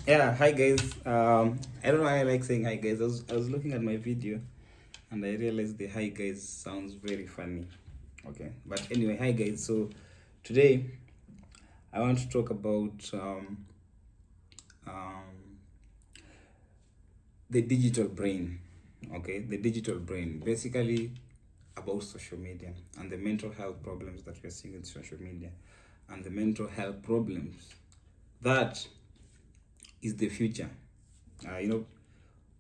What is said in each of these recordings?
Yeah, hi guys. I don't know why I like saying hi guys. I was looking at my video and I realized the hi guys sounds very funny. Okay, but anyway, hi guys. So today I want to talk about um, the digital brain. Okay, the digital brain. Basically about social media and the mental health problems that we're seeing in social media and the mental health problems that is the future. Uh, you know,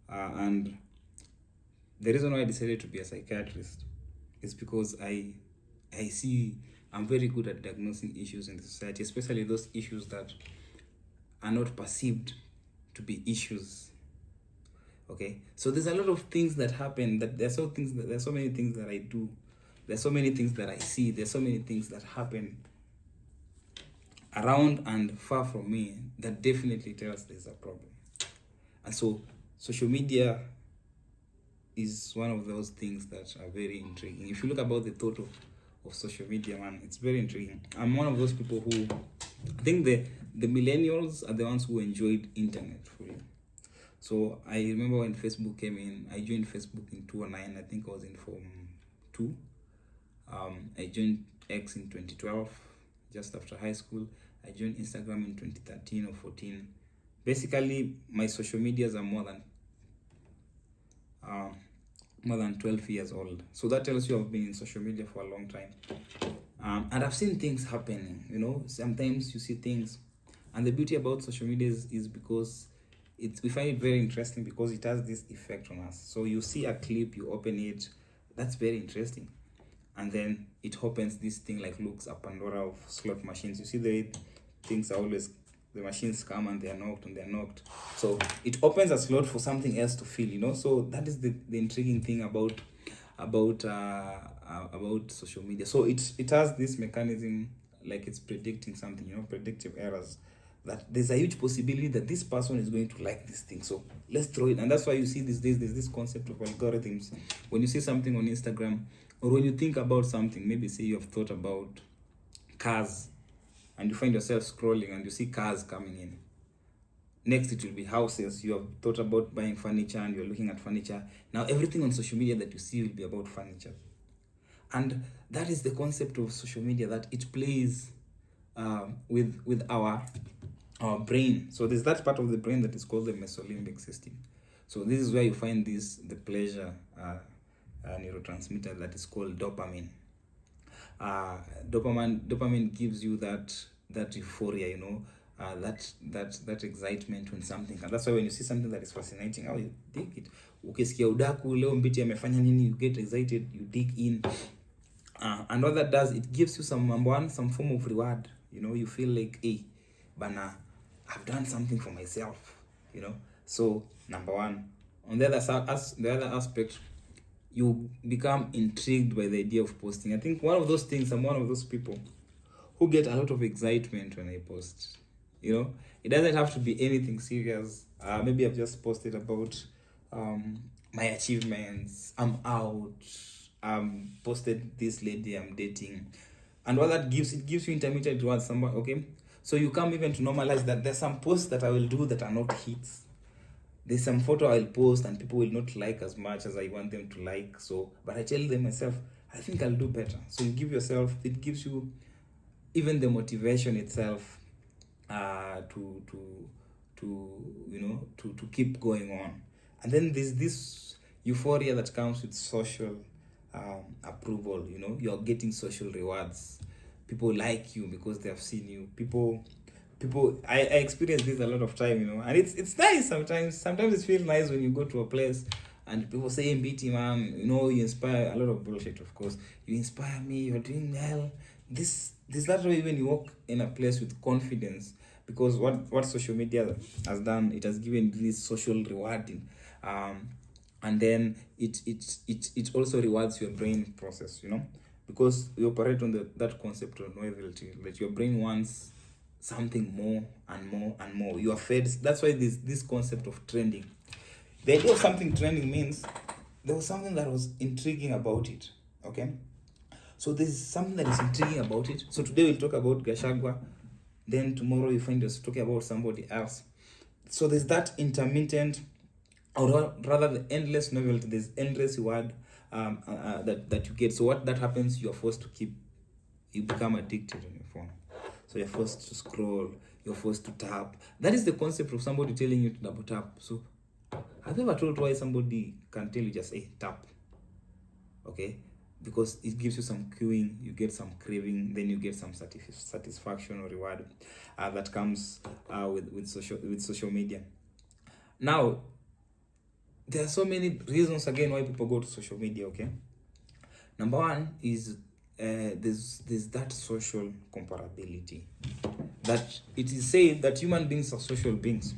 and the reason why I decided to be a psychiatrist is because I see I'm very good at diagnosing issues in the society, especially those issues that are not perceived to be issues. Okay, so there's a lot of things that happen. That there's so many things that I do. There's so many things that I see. There's so many things that happen around and far from me that definitely tells there's a problem. And so social media is one of those things that are very intriguing. If you look about the thought of social media, man, it's very intriguing. I'm one of those people who I think the millennials are the ones who enjoyed internet for real. So I remember when Facebook came in, I joined Facebook in 2009. I think I was in Form 2. I joined X in 2012, just after high school. I joined Instagram in 2013 or 14. Basically, my social medias are uh, more than 12 years old. So that tells you I've been in social media for a long time. And I've seen things happening, sometimes you see things. And the beauty about social media is because we find it very interesting because it has this effect on us. So you see a clip, you open it, that's very interesting. And then it opens this thing like looks a Pandora of slot machines. You see the way things are always, the machines come and they're knocked. So it opens a slot for something else to fill. So that is the intriguing thing about social media. So it has this mechanism, like it's predicting something, predictive errors, that there's a huge possibility that this person is going to like this thing, so let's throw it. And that's why you see these days there's this concept of algorithms. When you see something on Instagram, or when you think about something, maybe say you have thought about cars and you find yourself scrolling and you see cars coming in. Next, it will be houses. You have thought about buying furniture and you're looking at furniture. Now, everything on social media that you see will be about furniture. And that is the concept of social media, that it plays with our brain. So there's that part of the brain that is called the mesolimbic system. So this is where you find the pleasure neurotransmitter that is called dopamine. Dopamine gives you that euphoria, that excitement when something, and that's why when you see something that is fascinating, you dig it. Ukisikia udaku leo mbiti amefanya nini, you get excited, you dig in. And what that does, it gives you some form of reward. You feel like, hey, bana, I've done something for myself. So number one. On the other aspect, you become intrigued by the idea of posting. I think one of those things, I'm one of those people who get a lot of excitement when I post. It doesn't have to be anything serious. Maybe I've just posted about my achievements. I'm out. Posted this lady I'm dating, and what that gives, it gives you intermittent rewards. Somewhere, okay. So you come even to normalize that there's some posts that I will do that are not hits. There's some photo I'll post and people will not like as much as I want them to like. So, but I tell them myself, I think I'll do better. So you give yourself, it gives you even the motivation itself to keep going on. And then there's this euphoria that comes with social approval. You're getting social rewards. People like you because they have seen you. People I experience this a lot of time, and it's nice sometimes. Sometimes it feels nice when you go to a place and people say, MBT man, you inspire. A lot of bullshit, of course. You inspire me, you're doing well. This that way when you walk in a place with confidence, because what social media has done, it has given this social rewarding, and then it also rewards your brain process, because you operate on that concept of novelty, that your brain wants something more and more and more. You are fed. That's why this concept of trending. The idea of something trending means there was something that was intriguing about it. Okay, so there's something that is intriguing about it. So today we'll talk about Gashagwa. Then tomorrow you find us talking about somebody else. So there's that intermittent, or rather the endless novelty. There's endless reward that you get. So what that happens, you're forced to keep, you become addicted on your phone. So you're forced to scroll, you're forced to tap. That is the concept of somebody telling you to double tap. So have you ever told why somebody can tell you just, hey, tap? Okay, because it gives you some cueing, you get some craving, then you get some satisfaction or reward that comes with social media. Now, there are so many reasons again why people go to social media. Okay, number one is there's that social comparability, that it is said that human beings are social beings,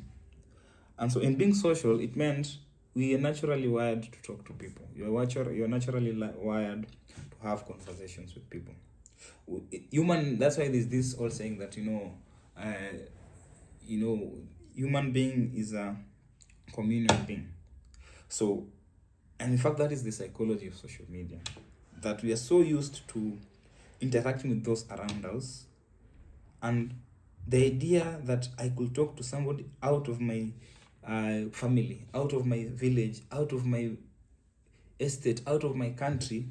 and so in being social, it meant we are naturally wired to talk to people. You're naturally wired to have conversations with people. That's why there's this old saying that human being is a communal being. So, and in fact, that is the psychology of social media, that we are so used to interacting with those around us, and the idea that I could talk to somebody out of my family, out of my village, out of my estate, out of my country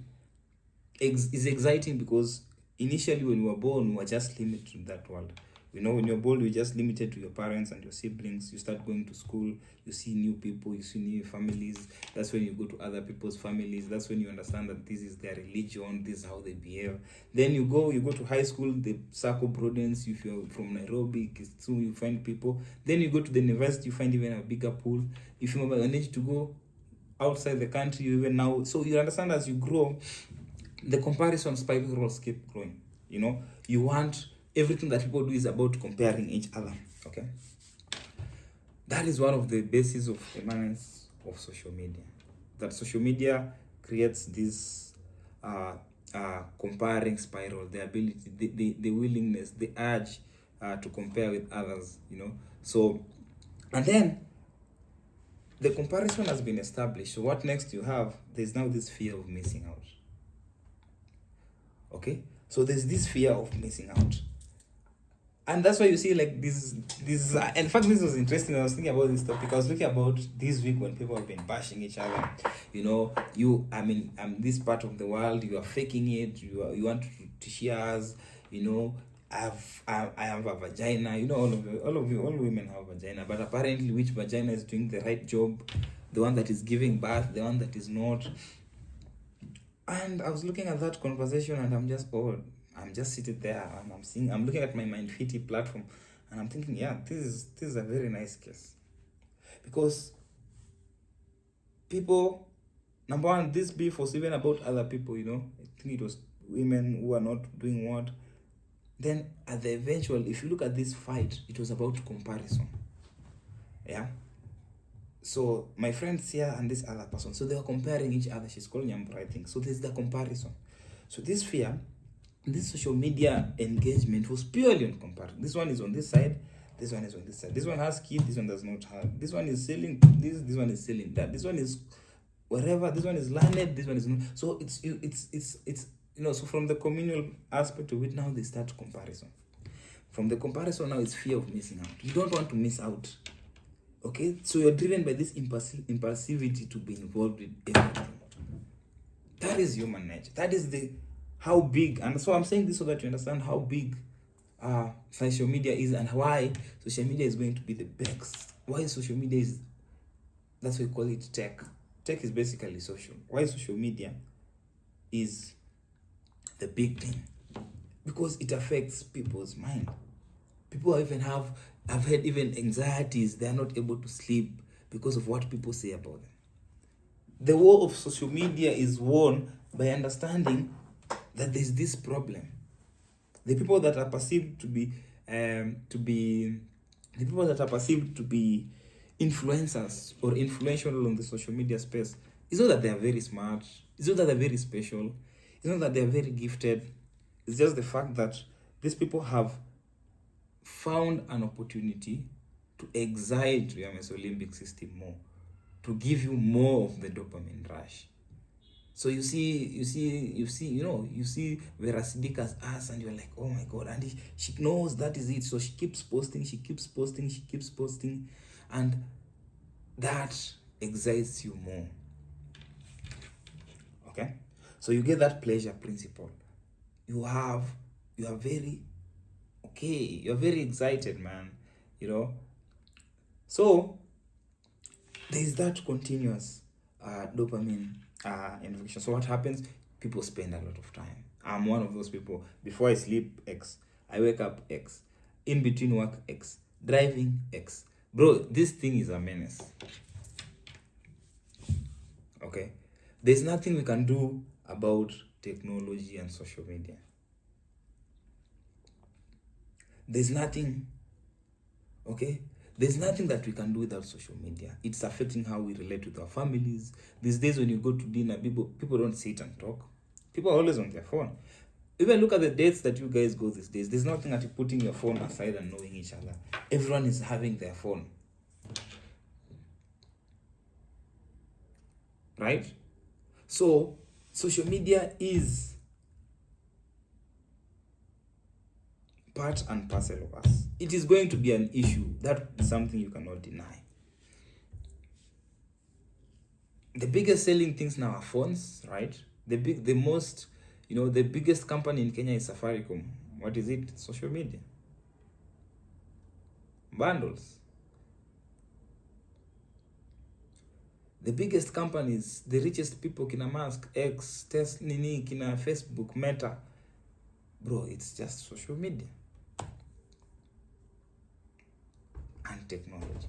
is exciting, because initially when we were born, we were just limited to that world. When you're born, you're just limited to your parents and your siblings. You start going to school, you see new people, you see new families. That's when you go to other people's families. That's when you understand that this is their religion, this is how they behave. Then you go to high school, the circle broadens. If you're from Nairobi, soon you find people. Then you go to the university, you find even a bigger pool. If you manage to go outside the country, even now. So you understand, as you grow, the comparison spirals keep growing. You want everything that people do is about comparing each other. Okay, that is one of the bases of emergence of social media. That social media creates this comparing spiral, the ability, the willingness, the urge to compare with others. So, and then the comparison has been established. So what next you have? There's now this fear of missing out. Okay, so there's this fear of missing out, and that's why you see like this in fact, this was interesting. I was thinking about this topic. I was looking about this week when people have been bashing each other. This part of the world, you are faking it, you want to share us. I have a vagina. All women have a vagina, but apparently which vagina is doing the right job? The one that is giving birth, the one that is not. And I was looking at that conversation, and I'm just sitting there, and I'm looking at my Mindfitty platform, and I'm thinking, yeah, this is a very nice case, because people, number one, this beef was even about other people. I think it was women who are not doing what. Then at the eventual, if you look at this fight, it was about comparison. Yeah. So my friends here and this other person, so they were comparing each other. She's calling him, I think. So there's the comparison. So this fear, this social media engagement was purely on comparison. This one is on this side, this one is on this side. This one has kids, this one does not have. This one is selling this one is selling that. This one is whatever. This one is learned. This one is not. So it's so from the communal aspect of it, now they start comparison. From the comparison, now it's fear of missing out. You don't want to miss out. Okay, so you're driven by this impulsivity to be involved with everything. That is human nature. That is how big, and so I'm saying this so that you understand how big social media is, and why social media is going to be the best. Why social media is, that's why we call it tech. Tech is basically social. Why social media is the big thing? Because it affects people's mind. People have had even anxieties. They are not able to sleep because of what people say about them. The war of social media is won by understanding that there's this problem. The people that are perceived to be influencers or influential on the social media space, it's not that they are very smart, it's not that they're very special, it's not that they're very gifted. It's just the fact that these people have found an opportunity to excite your mesolimbic system more, to give you more of the dopamine rush. So you see Vera Sidika's ass, and you're like, oh my god, and she knows that is it. So she keeps posting, and that excites you more. Okay, so you get that pleasure principle. You are very okay, you're very excited, man, so there's that continuous dopamine injection. So what happens? People spend a lot of time. I'm one of those people. Before I sleep, X. I wake up, X. In between work, X. Driving, X. Bro, this thing is a menace. Okay? There's nothing we can do about technology and social media. There's nothing, okay? There's nothing that we can do without social media. It's affecting how we relate with our families. These days when you go to dinner, people don't sit and talk. People are always on their phone. Even look at the dates that you guys go these days. There's nothing like putting your phone aside and knowing each other. Everyone is having their phone. Right? So, social media is part and parcel of us. It is going to be an issue. That's something you cannot deny. The biggest selling things now are phones, right? The biggest company in Kenya is Safaricom. What is it? Social media. Bundles. The biggest companies, the richest people, Kina Musk, X, Tesla, Kina Facebook, Meta. Bro, it's just social media. And technology.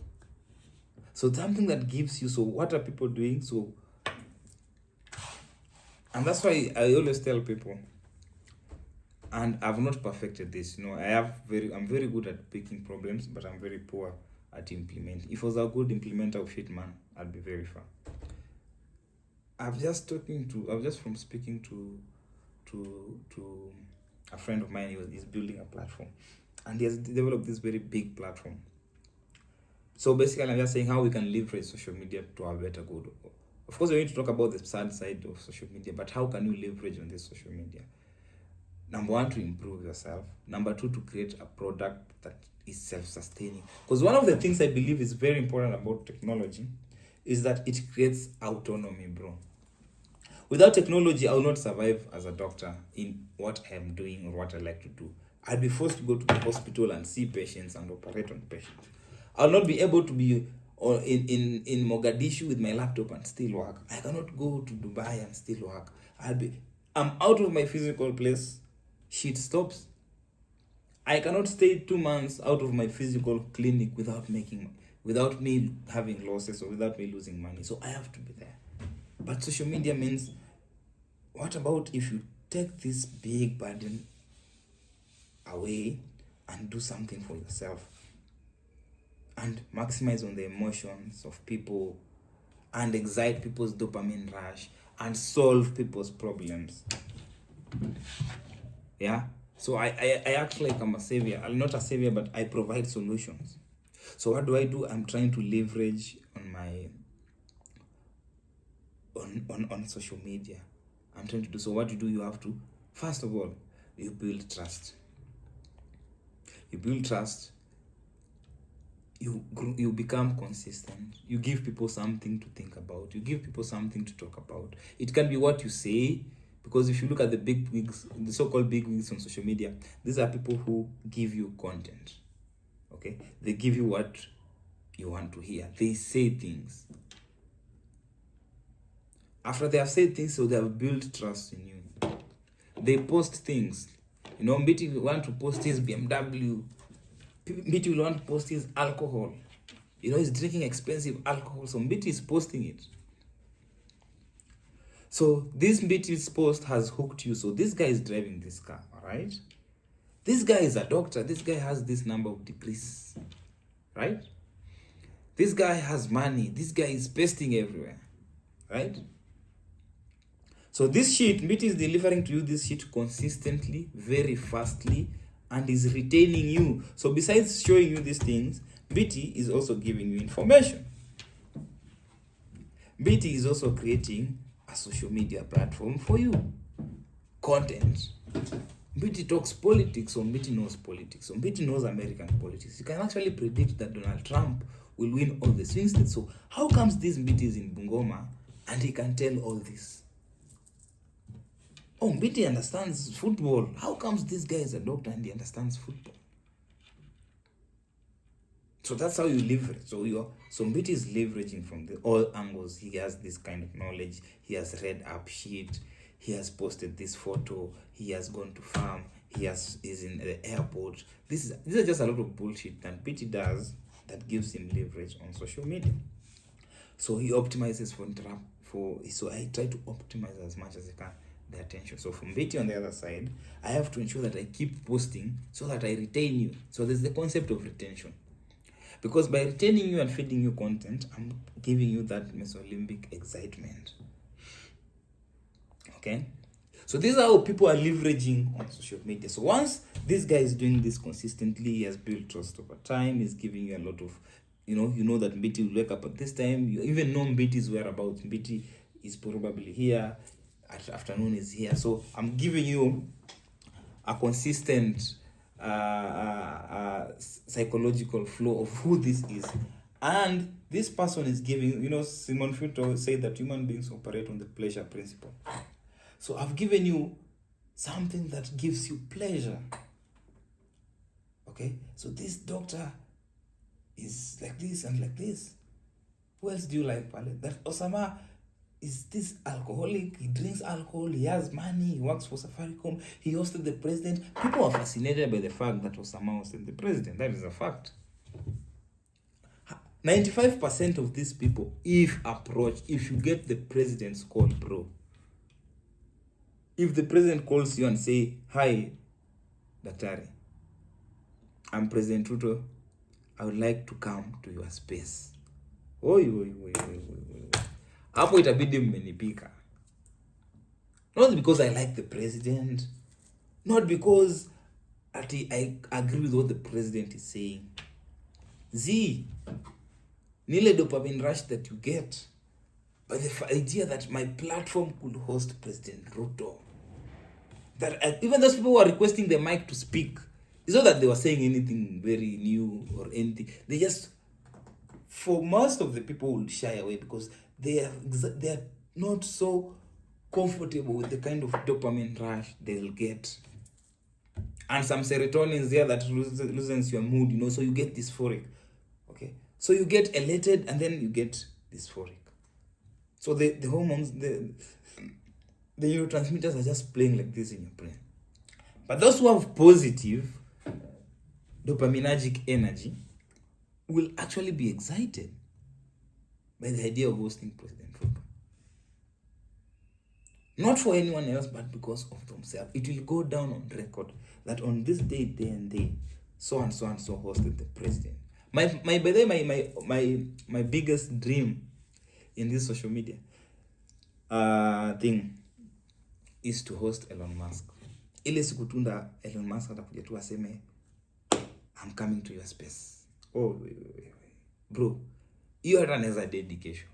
So something that gives you, so what are people doing? So, and that's why I always tell people, and I've not perfected this, I'm very good at picking problems, but I'm very poor at implementing. If I was a good implementer of shit, man, I'd be very far. I was just from speaking to a friend of mine. He's building a platform, and he has developed this very big platform. So basically, I'm just saying how we can leverage social media to our better good. Of course, we need to talk about the sad side of social media, but how can you leverage on this social media? Number one, to improve yourself. Number two, to create a product that is self-sustaining. Because one of the things I believe is very important about technology is that it creates autonomy, bro. Without technology, I will not survive as a doctor in what I am doing or what I like to do. I'll be forced to go to the hospital and see patients and operate on patients. I'll not be able to be in Mogadishu with my laptop and still work. I cannot go to Dubai and still work. I'm out of my physical place. Shit stops. I cannot stay 2 months out of my physical clinic without me having losses or without me losing money. So I have to be there. But social media means, what about if you take this big burden away and do something for yourself and maximize on the emotions of people and excite people's dopamine rush and solve people's problems? Yeah. So I act like I'm a savior. I'm not a savior, but I provide solutions. So what do? I'm trying to leverage on my on social media. I'm trying to do. So what you do, you have to, first of all, you build trust. You build trust. You become consistent. You give people something to think about. You give people something to talk about. It can be what you say, because if you look at the big wigs, the so-called big wigs on social media, these are people who give you content. Okay? They give you what you want to hear. They say things. After they have said things, so they have built trust in you. They post things. Mbiti will want to post his BMW. Mbiti will want to post his alcohol. He's drinking expensive alcohol, so Mbiti is posting it. So this Mbiti's post has hooked you. So this guy is driving this car, all right? This guy is a doctor. This guy has this number of degrees, right? This guy has money. This guy is pasting everywhere, right? So this shit, Mbiti is delivering to you this shit consistently, very fastly, and is retaining you. So besides showing you these things, Mbiti is also giving you information. Mbiti is also creating a social media platform for you. Content. Mbiti talks politics, or Mbiti knows politics, or Mbiti knows American politics. You can actually predict that Donald Trump will win all the swing states. So how comes this Mbiti is in Bungoma and he can tell all this? Oh, Mbiti understands football. How comes this guy is a doctor and he understands football? So that's how you leverage. So Mbiti is leveraging from all angles. He has this kind of knowledge. He has read up shit. He has posted this photo. He has gone to farm. Is in the airport. These are just a lot of bullshit that Mbiti does that gives him leverage on social media. So he optimizes so I try to optimize as much as I can the attention. So from Mbiti on the other side, I have to ensure that I keep posting so that I retain you. So there's the concept of retention. Because by retaining you and feeding you content, I'm giving you that Mesolimbic excitement. Okay? So this is how people are leveraging on social media. So once this guy is doing this consistently, he has built trust over time, he's giving you a lot of, you know that Mbiti will wake up at this time. You even know Mbiti's whereabouts. Mbiti is probably here, at afternoon is here. So I'm giving you a consistent psychological flow of who this is, and this person is giving, Simon Futo said that human beings operate on the pleasure principle. So I've given you something that gives you pleasure. Okay, so this doctor is like this and like this. Who else do you like, Pale? That Osama is this alcoholic, he drinks alcohol, he has money, he works for Safaricom, he hosted the president. People are fascinated by the fact that Osama hosted the president. That is a fact. 95% of these people, if you get the president's call, bro, if the president calls you and say, "Hi, Daktari, I'm President Ruto, I would like to come to your space." Oi. Hapo itabidi mmenipika. Not because I like the president, not because I agree with what the president is saying. Nile dopamine rush that you get by the idea that my platform could host President Ruto. That even those people who are requesting the mic to speak, it's not that they were saying anything very new or anything. They just, for most of the people, will shy away because they are not so comfortable with the kind of dopamine rush they'll get, and some serotonin is there that loosens your mood, so you get dysphoric. Okay, so you get elated and then you get dysphoric. So the hormones, the neurotransmitters are just playing like this in your brain. But those who have positive dopaminergic energy will actually be excited by the idea of hosting President Ruto. Not for anyone else, but because of themselves. It will go down on record that on this day and day, so and so and so hosted the president. My biggest dream in this social media thing is to host Elon Musk. Ile siku tunda Elon Musk atakuja tu aseme, "I'm coming to your space." Bro, you are as a dedication.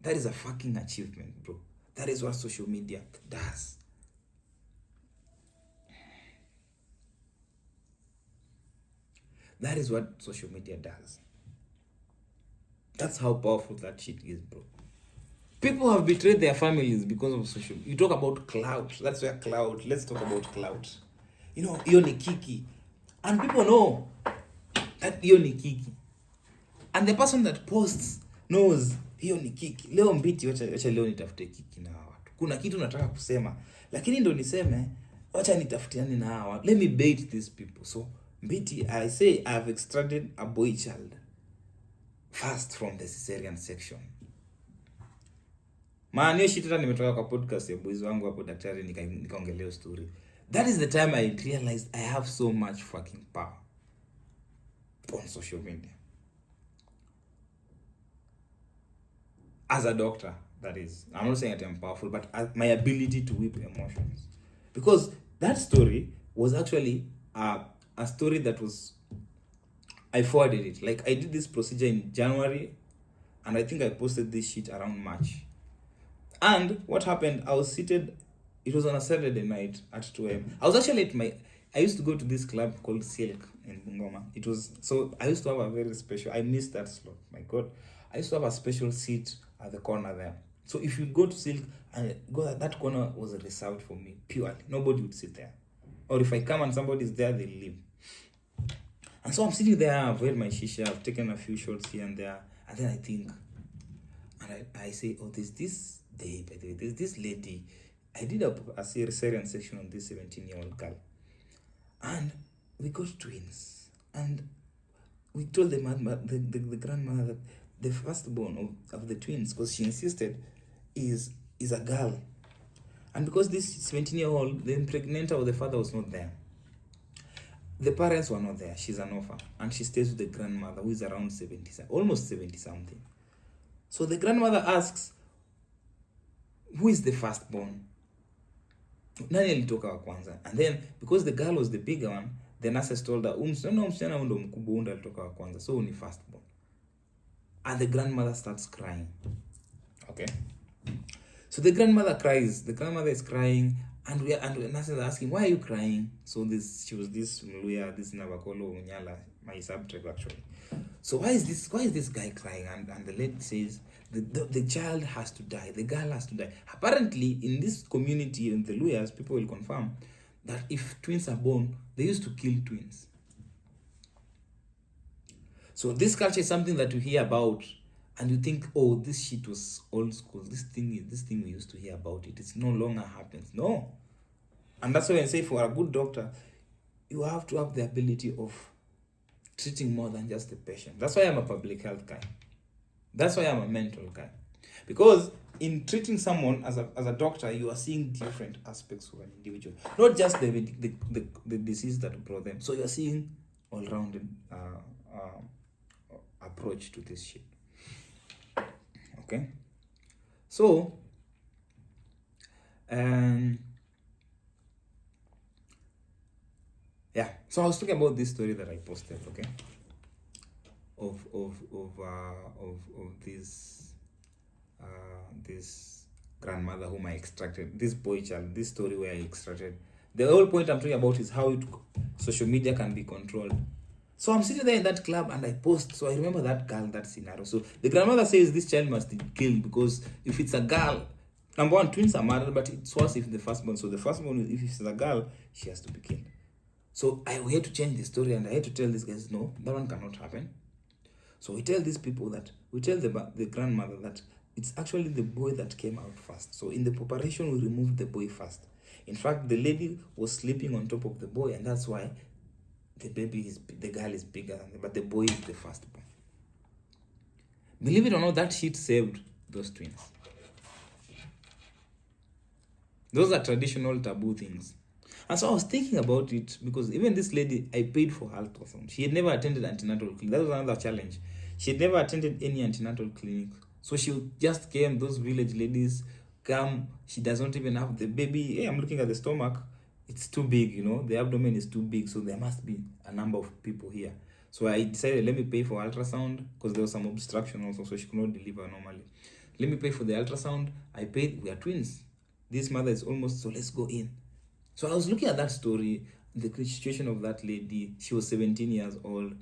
That is a fucking achievement, bro. That is what social media does. That is what social media does. That's how powerful that shit is, bro. People have betrayed their families because of social media. You talk about clout. That's where clout. Let's talk about clout. Hiyo ni kiki. And people know that hiyo ni kiki. And the person that posts knows hiyo ni kiki. Leo Mbiti, wacha leo nitafute kiki na watu. Kuna kitu nataka kusema, lakini ndo niseme, wacha nitafutiane na hawa. Let me bait these people. So Mbiti, I say I've extracted a boy child first from the cesarean section. Hiyo shit hata nimetoka kwa podcast ya boys wangu hapo daktari nikaongelea story. That is the time I realized I have so much fucking power on social media. As a doctor, that is. I'm not saying that I'm powerful, but my ability to whip emotions. Because that story was actually a story that was, I forwarded it. Like, I did this procedure in January, and I think I posted this shit around March. And what happened, I was seated It was on a Saturday night at 2 a.m. I was actually at I used to go to this club called Silk in Bungoma. It was, so I used to have a very special, I missed that slot, my God. I used to have a special seat at the corner there. So if you go to Silk and go that corner was reserved for me, purely. Nobody would sit there. Or if I come and somebody's there, they leave. And so I'm sitting there, I've had my shisha, I've taken a few shots here and there, and then I think, and I say, oh, there's this day, by the way, there's this lady. I did a cesarean section on this 17-year-old girl. And we got twins. And we told the grandmother that the firstborn of the twins, because she insisted, is a girl. And because this 17-year-old, the impregnator or the father was not there. The parents were not there. She's an orphan. And she stays with the grandmother, who is around 70, almost 70 something. So the grandmother asks, who is the firstborn? Nani alitoka wa kwanza? And then, because the girl was the bigger one, the nurses told her, msichana ndo mkubwa ndo alitoka wa kwanza, so ni firstborn. And the grandmother starts crying. Okay? So the grandmother cries. The grandmother is crying, and the nurses are asking, why are you crying? So she was this Mluya, this Navakolo Unyala, my subtribe actually. So why is this guy crying? And the lady says, the child has to die. The girl has to die. Apparently, in this community, in the Luyas, people will confirm that if twins are born, they used to kill twins. So this culture is something that you hear about, and you think, oh, this shit was old school. This thing we used to hear about it. It's no longer happens. No. And that's why I say, for a good doctor, you have to have the ability of treating more than just the patient. That's why I'm a public health guy. That's why I'm a mental guy. Because in treating someone as a doctor, you are seeing different aspects of an individual. Not just the disease that brought them. So you're seeing all-rounded approach to this shit. Okay? So, yeah. So I was talking about this story that I posted, okay? Of this grandmother whom I extracted, this boy child, this story where I extracted. The whole point I'm talking about is how social media can be controlled. So I'm sitting there in that club and I post. So I remember that girl, that scenario. So the grandmother says this child must be killed because if it's a girl, number one, twins are married, but it's worse if the firstborn. So the firstborn, if it's a girl, she has to be killed. So I had to change the story and I had to tell these guys, no, that one cannot happen. So we tell these people that, we tell the grandmother that it's actually the boy that came out first. So in the preparation, we removed the boy first. In fact, the lady was sleeping on top of the boy, and that's why the girl is bigger than but the boy is the firstborn. Believe it or not, that shit saved those twins. Those are traditional taboo things. And so I was thinking about it because even this lady, I paid for her ultrasound. She had never attended antenatal clinic. That was another challenge. She had never attended any antenatal clinic. So she just came, those village ladies come, she does not even have the baby. Hey, I'm looking at the stomach. It's too big, you know, the abdomen is too big. So there must be a number of people here. So I decided, let me pay for ultrasound because there was some obstruction also. So she could not deliver normally. Let me pay for the ultrasound. I paid, we are twins. This mother is almost, so let's go in. So I was looking at that story, the situation of that lady. She was 17 years old.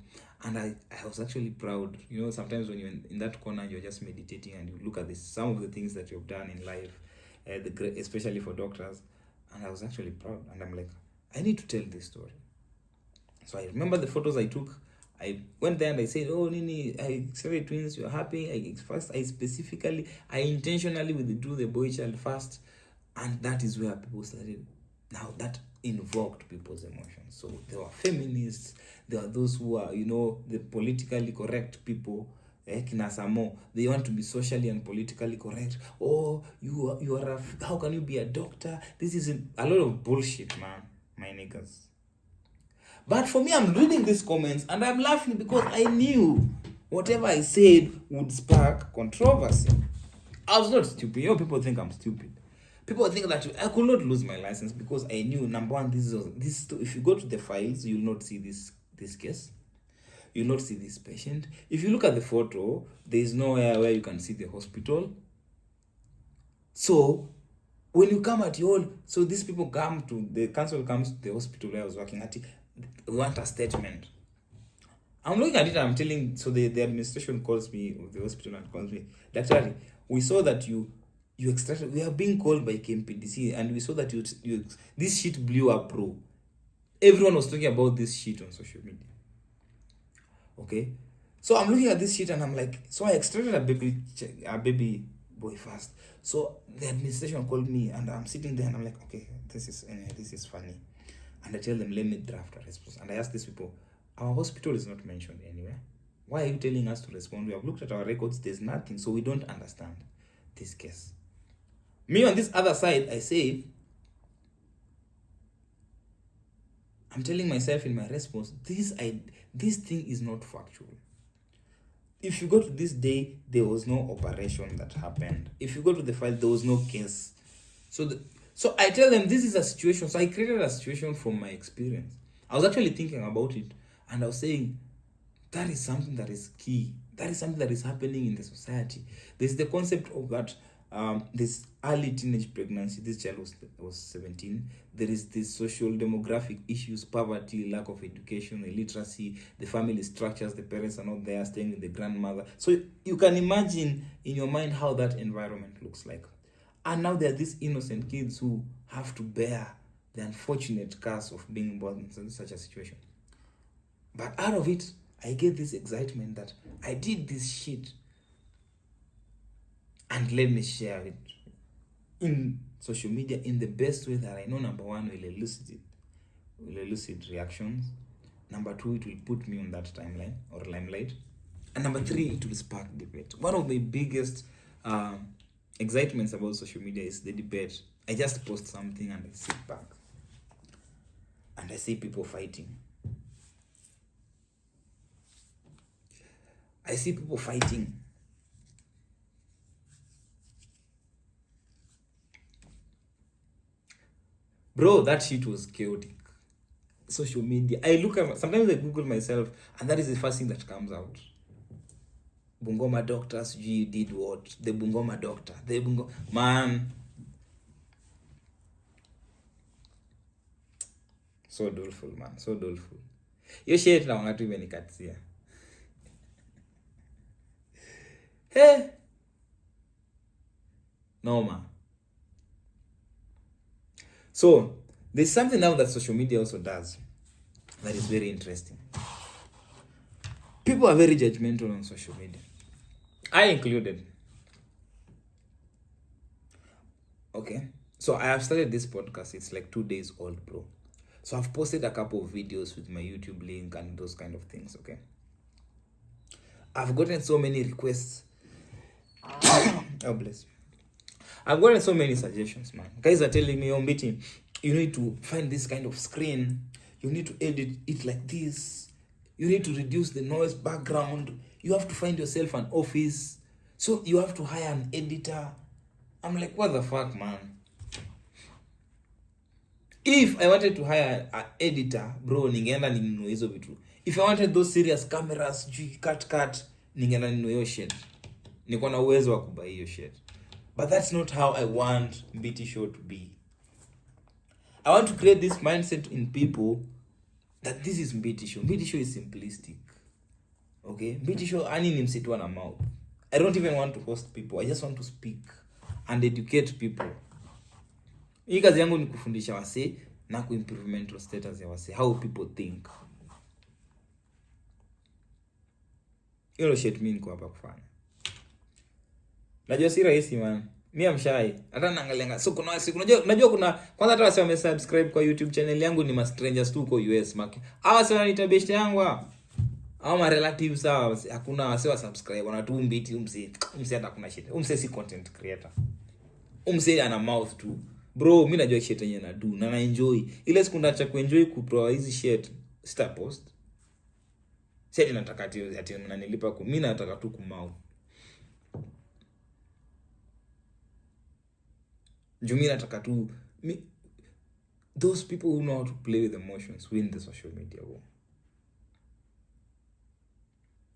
And I was actually proud. You know, sometimes when you're in that corner, you're just meditating and you look at some of the things that you've done in life, especially for doctors. And I was actually proud. And I'm like, I need to tell this story. So I remember the photos I took. I went there and I said, oh, Nini, I saw twins, you're happy. I intentionally withdrew the boy child first. And that is where people started. Now that invoked people's emotions. So there were feminists, there are those who are, you know, the politically correct people, Kinasamo. They want to be socially and politically correct. Oh, you are how can you be a doctor? This is a lot of bullshit, man, my niggas. But for me, I'm reading these comments and I'm laughing because I knew whatever I said would spark controversy. I was not stupid. You know, people think I'm stupid. People think that I could not lose my license because I knew, number one, this. If you go to the files, you'll not see this case. You'll not see this patient. If you look at the photo, there is nowhere where you can see the hospital. So When you come at your, so these people come to, the council comes to the hospital where I was working at, want a statement. I'm looking at it and I'm telling, so the administration calls me, or the hospital, and calls me, Daktari, we saw that you extracted, we are being called by KMPDC, and we saw that you this shit blew up, bro. Everyone was talking about this shit on social media. Okay? So I'm looking at this shit and I'm like, so I extracted a baby boy first. So the administration called me and I'm sitting there and I'm like, okay, this is funny. And I tell them, let me draft a response. And I ask these people, our hospital is not mentioned anywhere. Why are you telling us to respond? We have looked at our records, there's nothing, so we don't understand this case. Me on this other side, I say, I'm telling myself in my response, this thing is not factual. If you go to this day, there was no operation that happened. If you go to the file, there was no case. So I tell them this is a situation. So I created a situation from my experience. I was actually thinking about it, and I was saying, that is something that is key. That is something that is happening in the society. There's the concept of that this early teenage pregnancy. This child was 17. There is this social demographic issues, poverty, lack of education, illiteracy, the family structures, the parents are not there, staying with the grandmother. So you can imagine in your mind how that environment looks like. And now there are these innocent kids who have to bear the unfortunate curse of being born in such a situation. But out of it, I get this excitement that I did this shit, and let me share it in social media in the best way that I know. Number one, will elicit reactions. Number two, it will put me on that timeline or limelight. And number three, it will spark debate. One of the biggest excitements about social media is the debate. I just post something and I sit back and I see people fighting. I see people fighting. Bro, that shit was chaotic. Social media. Sometimes I Google myself, and that is the first thing that comes out. Bungoma doctors, you did what? The Bungoma doctor. Man. So doleful, man. So doleful. Yo shit na wangatu imenikatia. Hey. No, man. So, there's something now that social media also does that is very interesting. People are very judgmental on social media. I included. Okay. So I have started this podcast. It's like 2 days old, bro. So I've posted a couple of videos with my YouTube link and those kind of things, okay? I've gotten so many requests. Oh, bless. I've gotten so many suggestions, man. Guys are telling me, oh, meeting, you need to find this kind of screen. You need to edit it like this. You need to reduce the noise background. You have to find yourself an office. So you have to hire an editor. I'm like, what the fuck, man? If I wanted to hire an editor, bro, ningeenda ninunue hizo vitu. If I wanted those serious cameras, cut, ningeenda ninunue hiyo shit. Niko na uwezo wa kubuy hiyo shit. But that's not how I want BT Show to be. I want to create this mindset in people that this is BT Show. BT Show is simplistic. Okay? BT Show, ani ni msitu na mouth. I don't even want to host people. I just want to speak and educate people. Hii kazi yangu ni kufundisha wase na kuimprove mental status ya wase. How people think. Hilo shit mimi niko hapa kufanya. Najua si rahisi, man. Mimi amshai. Hata naangalia. So kuna siku unajua kuna kwanza hata wase wamesubscribe kwa YouTube channel yangu ni ma strangers tu kwa US market. Hawa sasa wananiita best yangu hapa. Hawa ma relatives sawa, hakuna wase wa subscribe. Wanatu mbiti umse hata kuna shit. Umse si content creator. Umse ana mouth tu. Bro, mimi najua shit yenyewe na do na enjoy. Ile siku ndacha kuenjoy kuproa hizi shit sita post. Sasa nataka ati mnanilipa mimi nataka tu kumau. Jumina nataka tu those people who know how to play with emotions win the social media war.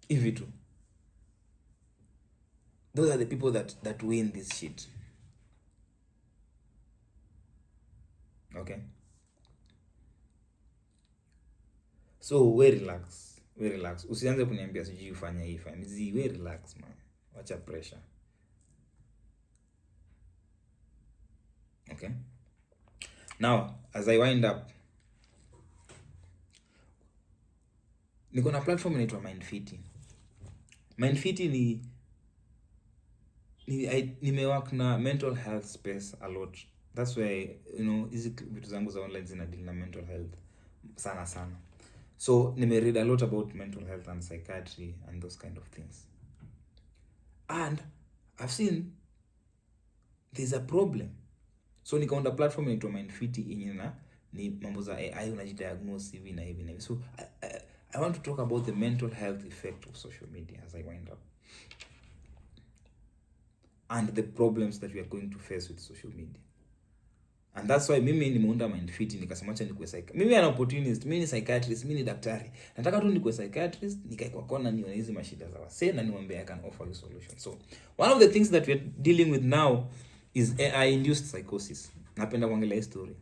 If too. Those are the people that win this shit. Okay, so we relax, usianze kuniambia sijui ufanya hii fanya zi, we relax man, wacha pressure. Okay, now as I wind up, niko na platform inaitwa Mindfiti nimework na mental health space a lot. That's why hizi vitu zangu za online zina deal na mental health sana. So read a lot about mental health and psychiatry and those kind of things, and I've seen there's a problem. So nikaunda platform inaitwa Mindfiti yenye ni mambo za AI, unajidiagnose hivi na hivi. So I want to talk about the mental health effect of social media as I wind up, and the problems that we are going to face with social media. And that's why mimi nimeunda Mindfiti, nikasema acha nikuwe psychiatrist. Mimi an opportunist, mimi ni psychiatrist, mimi ni daktari. Nataka tu nikuwe psychiatrist, nikae kwa kona nione hizi mashida za wasee na niwaambie I can offer you solution. So one of the things that we are dealing with now is AI induced psychosis. Napenda kuongelea hii story.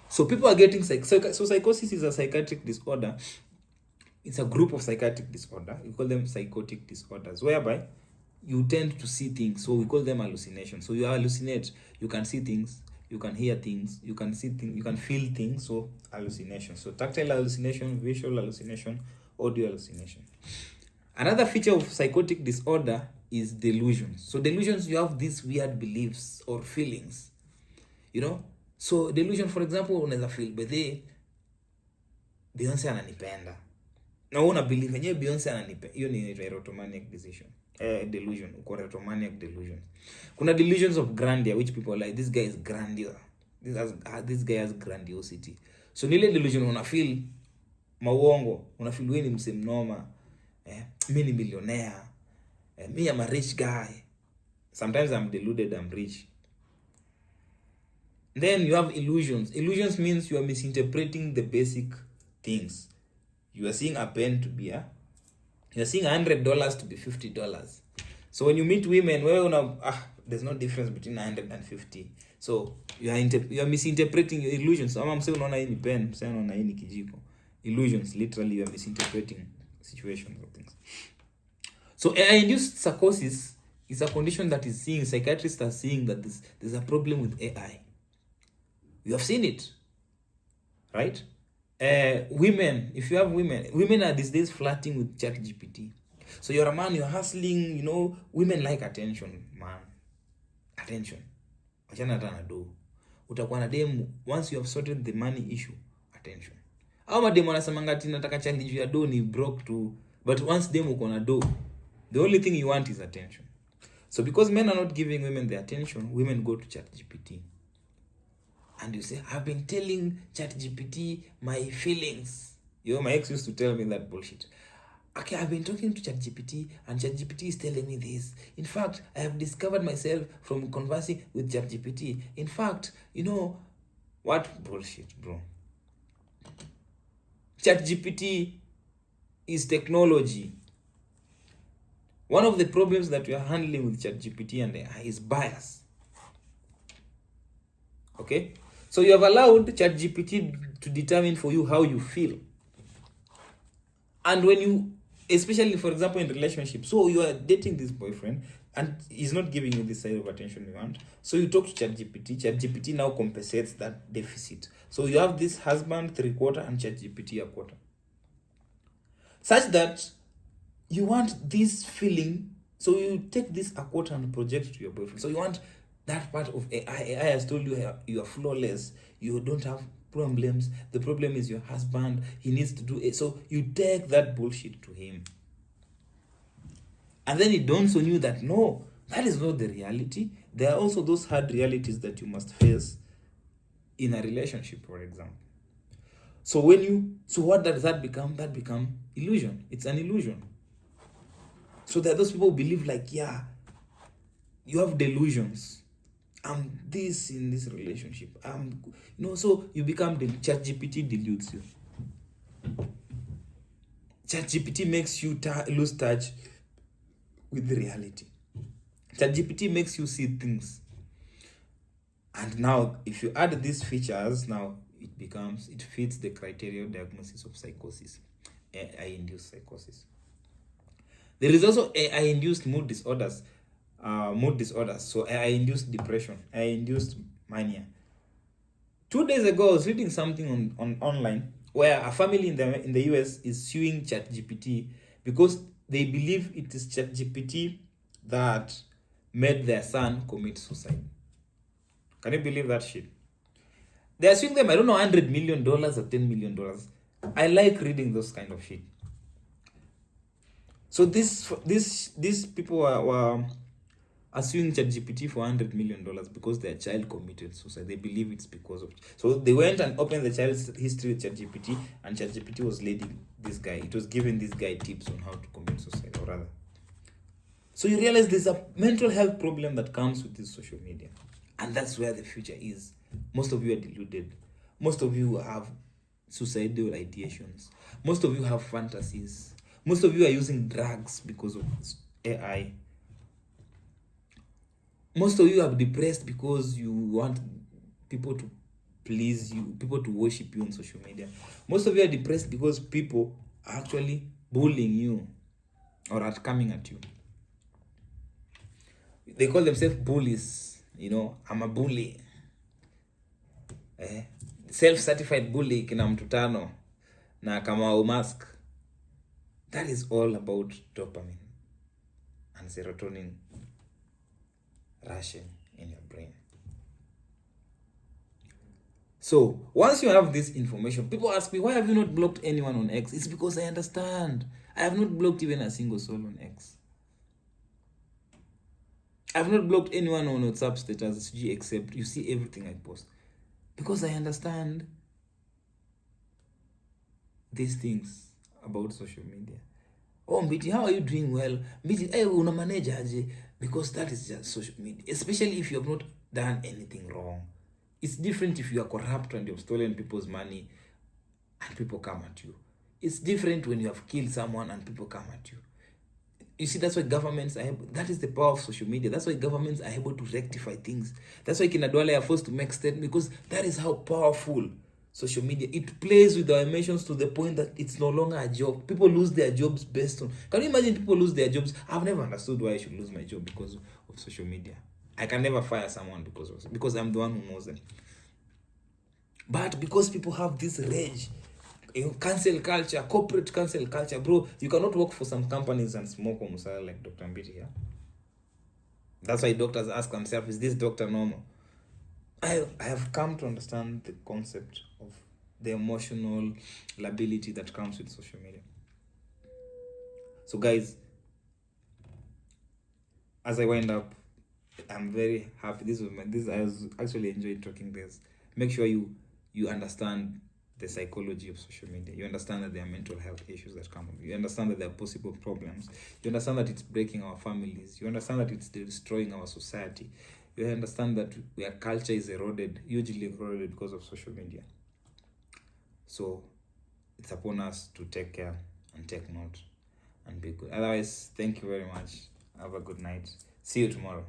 So people are getting so psychosis is a psychiatric disorder. It's a group of psychiatric disorder. We call them psychotic disorders, whereby you tend to see things. So we call them hallucinations. So you hallucinate, you can see things, you can hear things, you can see things, you can feel things. So hallucination. So tactile hallucination, visual hallucination, audio hallucination. Another feature of psychotic disorder is delusions. So delusions, you have these weird beliefs or feelings, So delusion, for example, unaweza feel bethe Beyonce ananipenda. Na una believe yenyewe Beyonce ananipenda. Hiyo ni erotomaniac delusion. Uko erotomaniac delusion. Kuna delusions of grandeur, which people are like, this guy is grandeur. This guy has grandiosity. So nile delusion una feel mauongo, una feel wewe ni msee mnoma. Mimi ni millionaire. Me I'm a rich guy. Sometimes I'm deluded I'm rich. Then you have illusions. Illusions means you are misinterpreting the basic things. You are seeing a pen to be you're seeing $100 to be $50. So when you meet women, there's no difference between 100 and 50. So you are misinterpreting your illusions. So I'm saying unaona hii ni pen, I'm saying unaona hii ni kijiko. Illusions, literally you are misinterpreting situations or things. So AI-induced psychosis is a condition that is seeing, psychiatrists are seeing that there's a problem with AI. You have seen it, right? Women, if you have women are these days flirting with ChatGPT. So you're a man, you're hustling, women like attention, man. Attention. Wachana tana do. Utakuwa na demu, once you have sorted the money issue, attention. Au mademu wanasemanga ati nataka challenge juu ya do ni broke too. But once demu uko na do, the only thing you want is attention. So because men are not giving women the attention, women go to ChatGPT. And you say, I've been telling ChatGPT my feelings. My ex used to tell me that bullshit. Okay, I've been talking to ChatGPT and ChatGPT is telling me this. In fact, I have discovered myself from conversing with ChatGPT. In fact, what bullshit, bro? ChatGPT is technology. One of the problems that we are handling with ChatGPT and AI is bias. Okay? So you have allowed ChatGPT to determine for you how you feel. And when you, especially for example in relationship, so you are dating this boyfriend and he's not giving you this side of attention you want. So you talk to ChatGPT. ChatGPT now compensates that deficit. So you have this husband 3/4 and ChatGPT 1/4. Such that you want this feeling, so you take this 1/4 and project it to your boyfriend. So you want that part of AI. AI has told you you are flawless, you don't have problems, the problem is your husband, he needs to do it. So you take that bullshit to him. And then it dawns on you that no, that is not the reality. There are also those hard realities that you must face in a relationship, for example. So what does that become? That become illusion. It's an illusion. So there are those people who believe like, yeah, you have delusions. I'm this in this relationship. So you become ChatGPT deludes you. ChatGPT makes you lose touch with the reality. ChatGPT makes you see things And now, if you add these features, now it fits the criteria of diagnosis of psychosis, AI-induced psychosis. There is also AI-induced mood disorders. So AI-induced depression, AI-induced mania. 2 days ago, I was reading something on online where a family in the US is suing ChatGPT because they believe it is ChatGPT that made their son commit suicide. Can you believe that shit? They are suing them, I don't know, $100 million or $10 million. I like reading those kind of shit. So these people were suing ChatGPT for $100 million because their child committed suicide. They believe it's because of. So they went and opened the child's history with ChatGPT, and ChatGPT was leading this guy. It was giving this guy tips on how to commit suicide, or rather. So you realize there's a mental health problem that comes with this social media, and that's where the future is. Most of you are deluded. Most of you have suicidal ideations. Most of you have fantasies. Most of you are using drugs because of AI. Most of you are depressed because you want people to please you, people to worship you on social media. Most of you are depressed because people are actually bullying you or are coming at you. They call themselves bullies. I'm a bully. Self-certified bully kina mtutano na kama mask. That is all about dopamine and serotonin rushing in your brain. So once you have this information, people ask me, why have you not blocked anyone on X? It's because I understand. I have not blocked even a single soul on X. I have not blocked anyone on WhatsApp status except you see everything I post. Because I understand these things about social media. Oh, Mbiti, how are you doing? Well, Mbiti, hey, una manage aje? Because that is just social media. Especially if you have not done anything wrong. It's different if you are corrupt and you've stolen people's money and people come at you. It's different when you have killed someone and people come at you. You see, that's why governments are able, that is the power of social media. That's why governments are able to rectify things. That's why Kinadwale are forced to make statements, because that is how powerful social media. It plays with our emotions to the point that it's no longer a job. People lose their jobs based on. Can you imagine people lose their jobs? I've never understood why I should lose my job because of social media. I can never fire someone because I'm the one who knows them. But because people have this rage, cancel culture, corporate cancel culture, bro, you cannot work for some companies and smoke on Musala like Dr. Mbiti here. That's why doctors ask themselves, is this doctor normal? I have come to understand the concept of the emotional liability that comes with social media. So guys, as I wind up, I'm very happy. I was actually enjoying talking this. Make sure you understand the psychology of social media. You understand that there are mental health issues that come up. You understand that there are possible problems. You understand that it's breaking our families. You understand that it's destroying our society. You understand that our culture is hugely eroded because of social media. So it's upon us to take care and take note and be good. Otherwise, thank you very much. Have a good night. See you tomorrow.